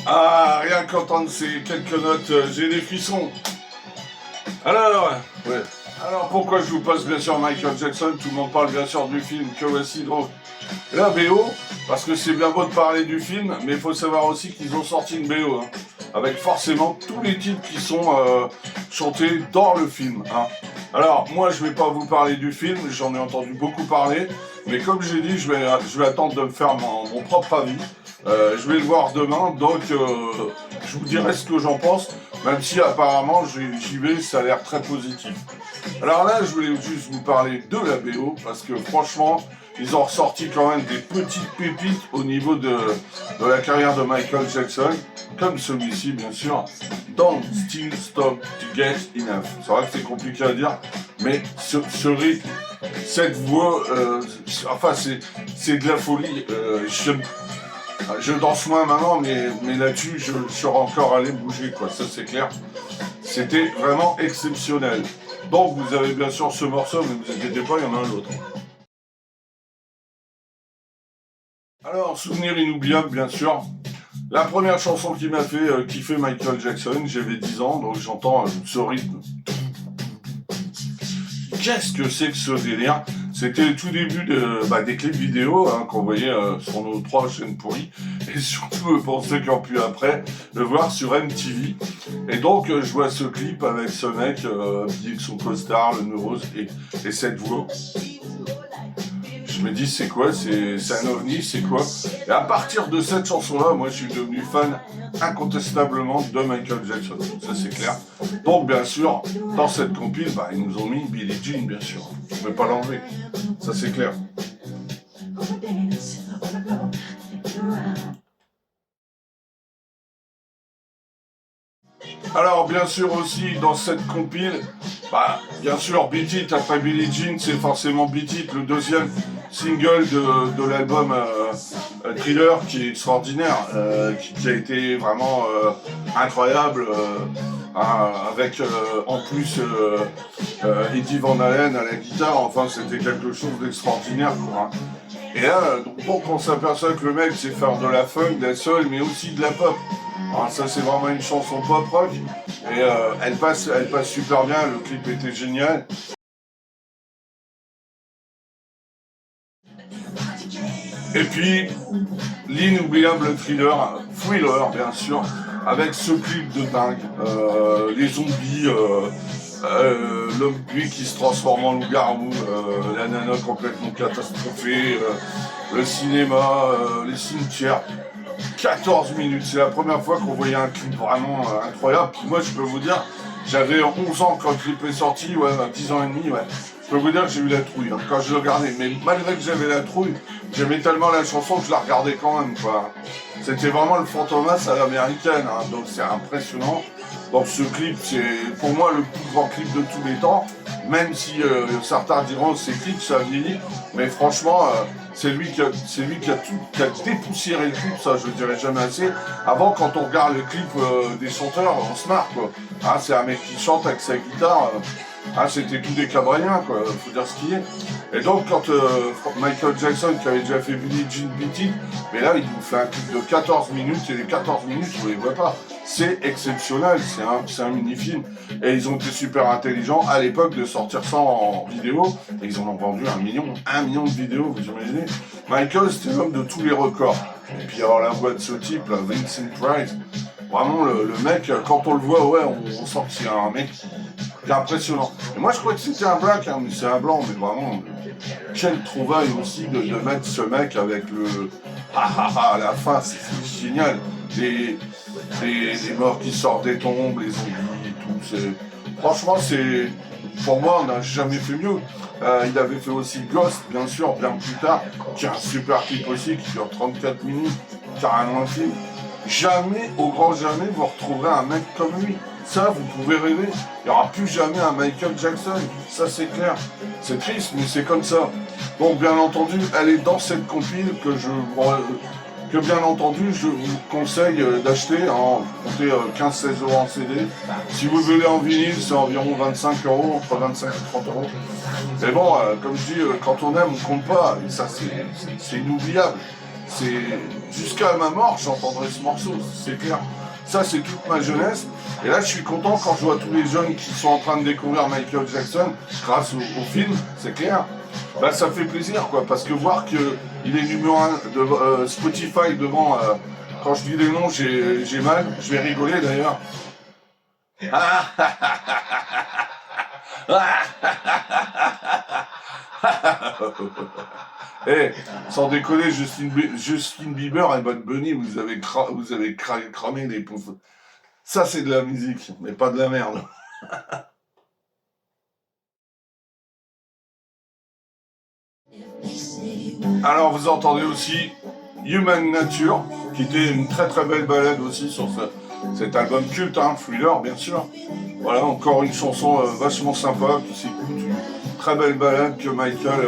Ah, rien qu'entendre ces quelques notes, j'ai des frissons. Alors, ouais. Alors pourquoi je vous passe bien sûr Michael Jackson? Tout le monde parle bien sûr du film, que voici donc la BO, parce que c'est bien beau de parler du film, mais il faut savoir aussi qu'ils ont sorti une BO, hein, avec forcément tous les titres qui sont chantés dans le film. Hein. Alors moi je vais pas vous parler du film, j'en ai entendu beaucoup parler, mais comme j'ai dit, je vais attendre de me faire mon propre avis. Je vais le voir demain, donc je vous dirai ce que j'en pense, même si apparemment j'y vais, ça a l'air très positif. Alors là, je voulais juste vous parler de la BO, parce que franchement, ils ont ressorti quand même des petites pépites au niveau de la carrière de Michael Jackson, comme celui-ci bien sûr, Don't Still Stop to Get Enough. C'est vrai que c'est compliqué à dire, mais ce rythme, cette voix, enfin c'est de la folie. Je danse moins maintenant, mais là-dessus, je serais encore allé bouger, quoi, ça c'est clair. C'était vraiment exceptionnel. Donc vous avez bien sûr ce morceau, mais ne vous inquiétez pas, il y en a un autre. Alors, souvenir inoubliable, bien sûr. La première chanson qui m'a fait kiffer Michael Jackson, j'avais 10 ans, donc j'entends ce rythme. Qu'est-ce que c'est que ce délire? C'était le tout début des clips vidéo hein, qu'on voyait sur nos 3 chaînes pourries, et surtout pour ceux qui ont pu après le voir sur MTV. Et donc je vois ce clip avec ce mec habillé avec son costard, le neurose et cette voix. Je me dis c'est quoi, c'est un ovni, c'est quoi? Et à partir de cette chanson-là, moi je suis devenu fan incontestablement de Michael Jackson, ça c'est clair. Donc bien sûr, dans cette compile, ils nous ont mis Billie Jean bien sûr, je ne peux pas l'enlever, ça c'est clair. Alors bien sûr aussi dans cette compile, bien sûr Beat It après Billie Jean c'est forcément Beat It, le deuxième single de l'album Thriller qui est extraordinaire, qui a été vraiment incroyable, avec en plus Eddie Van Halen à la guitare, enfin c'était quelque chose d'extraordinaire quoi. Hein. Et là, donc on s'aperçoit que le mec sait faire de la funk, de la soul, mais aussi de la pop. Alors ça c'est vraiment une chanson pop rock et elle passe super bien, le clip était génial. Et puis l'inoubliable Thriller bien sûr, avec ce clip de dingue, les zombies, l'homme lui qui se transforme en loup-garou, la nana complètement catastrophée, le cinéma, les cimetières. 14 minutes, c'est la première fois qu'on voyait un clip vraiment incroyable. Puis moi je peux vous dire, j'avais 11 ans quand le clip est sorti, 10 ans et demi, ouais. Je peux vous dire que j'ai eu la trouille hein, quand je le regardais. Mais malgré que j'avais la trouille, j'aimais tellement la chanson que je la regardais quand même quoi. C'était vraiment le Fantomas à l'américaine, hein, donc c'est impressionnant. Donc ce clip, c'est pour moi le plus grand clip de tous les temps, même si certains diront que c'est clip, ça vieillit, mais franchement, c'est lui qui a dépoussiéré le clip, ça je le dirais jamais assez. Avant, quand on regarde le clip des chanteurs, on se marre quoi. Hein, c'est un mec qui chante avec sa guitare. C'était tout des cabrayens, quoi, faut dire ce qu'il est. Et donc, quand Michael Jackson, qui avait déjà fait Billie Jean Beat It, mais là, il nous fait un clip de 14 minutes, et les 14 minutes, je ne les vois pas. C'est exceptionnel, c'est un mini-film. Et ils ont été super intelligents à l'époque de sortir ça en vidéo, et ils en ont vendu 1 million de vidéos, vous imaginez. Michael, c'était l'homme de tous les records. Et puis avoir la voix de ce type, là, Vincent Price, vraiment, le mec, quand on le voit, ouais, on sent que c'est un mec qui est impressionnant. Et moi, je crois que c'était un black, hein, mais c'est un blanc, mais vraiment, quelle trouvaille aussi de mettre ce mec avec le à la fin, c'est génial. Les morts qui sortent des tombes, les zombies et tout. Franchement, pour moi, on n'a jamais fait mieux. Il avait fait aussi Ghost, bien sûr, bien plus tard, qui est un super clip aussi, qui dure 34 minutes, carrément un film. Jamais, au grand jamais, vous retrouverez un mec comme lui. Ça, vous pouvez rêver. Il n'y aura plus jamais un Michael Jackson. Ça, c'est clair. C'est triste, mais c'est comme ça. Donc, bien entendu, elle est dans cette compile que bien entendu, je vous conseille d'acheter. Hein, comptez 15-16 € en CD. Si vous voulez en vinyle, c'est environ 25 €, entre 25 et 30 €. Mais bon, comme je dis, quand on aime, on compte pas. Et ça, c'est inoubliable. c'est jusqu'à ma mort, j'entendrai ce morceau, c'est clair. Ça, c'est toute ma jeunesse. Et là, je suis content quand je vois tous les jeunes qui sont en train de découvrir Michael Jackson grâce au film, c'est clair. Bah, ça fait plaisir, quoi, parce que voir qu'il est numéro 1 de Spotify devant, quand je dis les noms, j'ai mal, je vais rigoler d'ailleurs. Eh, sans déconner, Justin Bieber et Bad Bunny, vous avez cramé les pauvres. Ça, c'est de la musique, mais pas de la merde. Alors, vous entendez aussi Human Nature, qui était une très très belle balade aussi sur cet album culte, hein, Thriller, bien sûr. Voilà, encore une chanson vachement sympa, qui s'écoute, une très belle balade que Michael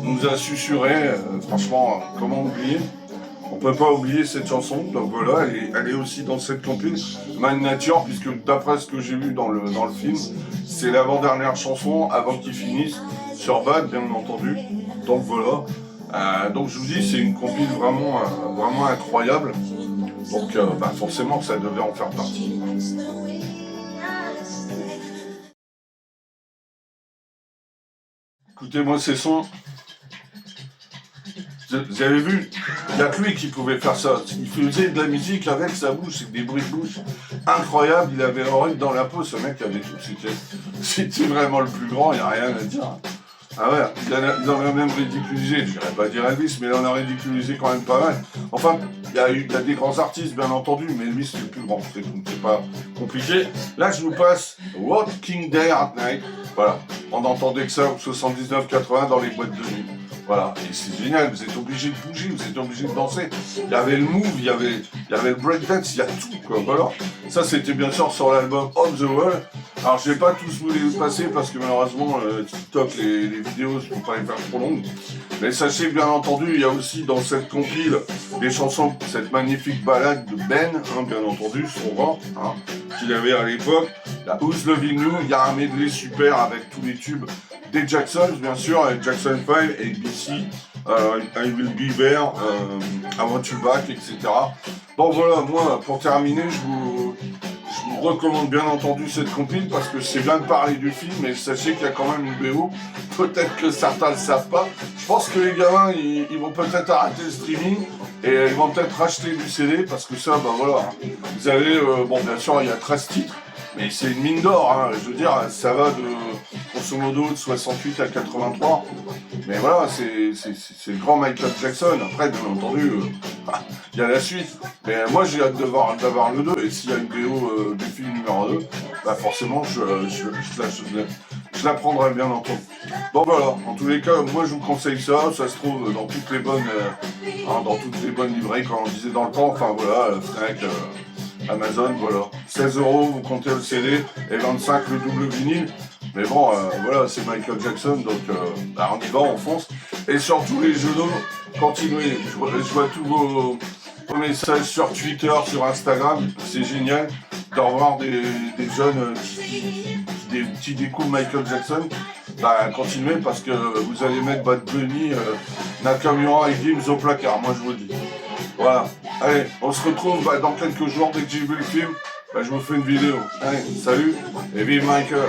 nous a susurré. Franchement, comment oublier? On peut pas oublier cette chanson, donc voilà, elle est aussi dans cette compil, Human Nature, puisque d'après ce que j'ai vu dans le film, c'est l'avant-dernière chanson avant qu'il finisse sur Bad, bien entendu. Donc voilà. Donc je vous dis, c'est une compil vraiment, vraiment incroyable. Donc bah, forcément, ça devait en faire partie. Écoutez-moi ces sons. Vous avez vu, il n'y a que lui qui pouvait faire ça. Il faisait de la musique avec sa bouche, c'est des bruits de bouche incroyables. Il avait l'oreille dans la peau, ce mec avait tout. C'était vraiment le plus grand, il n'y a rien à dire. Ah ouais, il en a même ridiculisé, je dirais pas dire Elvis, mais il en a ridiculisé quand même pas mal. Enfin, il y a des grands artistes, bien entendu, mais Elvis c'est le plus grand, c'est pas compliqué. Là, je vous passe Walking Day at Night. Voilà, on n'entendait que ça au 79-80 dans les boîtes de nuit. Voilà, et c'est génial, vous êtes obligé de bouger, vous êtes obligé de danser. Il y avait le move, il y avait le breakdance, il y a tout, quoi. Voilà. Ça, c'était bien sûr sur l'album On the Wall. Alors, je vais pas tous vous les passer parce que malheureusement, TikTok, les vidéos, je ne peux pas les faire trop longues. Mais sachez que, bien entendu, il y a aussi dans cette compile des chansons, cette magnifique balade de Ben, hein, bien entendu, son rang, hein, qu'il avait à l'époque. La Who's Loving You, il y a un medley super avec tous les tubes des Jacksons, bien sûr, avec Jackson 5, ABC, I Will Be There, I Want You Back, etc. Donc voilà, moi, pour terminer, je vous recommande bien entendu cette compile parce que c'est bien de parler du film, mais sachez qu'il y a quand même une BO. Peut-être que certains ne le savent pas. Je pense que les gamins, ils vont peut-être arrêter le streaming et ils vont peut-être racheter du CD parce que ça, bah voilà. Vous avez, bon, bien sûr, il y a 13 titres, mais c'est une mine d'or, hein. Je veux dire, ça va de, grosso modo, de 68 à 83. Mais voilà, c'est le grand Michael Jackson. Après, bien entendu, il y a la suite. Mais moi, j'ai hâte d'avoir le 2. Et s'il y a une BO du film numéro 2, bah forcément, je la prendrai, bien entendu. Bon, voilà. En tous les cas, moi, je vous conseille ça. Ça se trouve dans toutes les bonnes librairies, comme on disait dans le temps. Enfin, voilà, Fnac, Amazon, voilà. 16 €, vous comptez le CD, et 25 le double vinyle. Mais bon, voilà, c'est Michael Jackson, donc bah, on y va, on fonce. Et surtout les genoux, continuez. Je vois tous vos messages sur Twitter, sur Instagram. C'est génial de revoir des jeunes qui découvrent Michael Jackson. Bah, continuez parce que vous allez mettre Bad Bunny, Nakamura et Gims au placard, moi je vous le dis. Voilà. Allez, on se retrouve dans quelques jours dès que j'ai vu le film. Bah, je vous fais une vidéo. Allez, salut et vive Michael!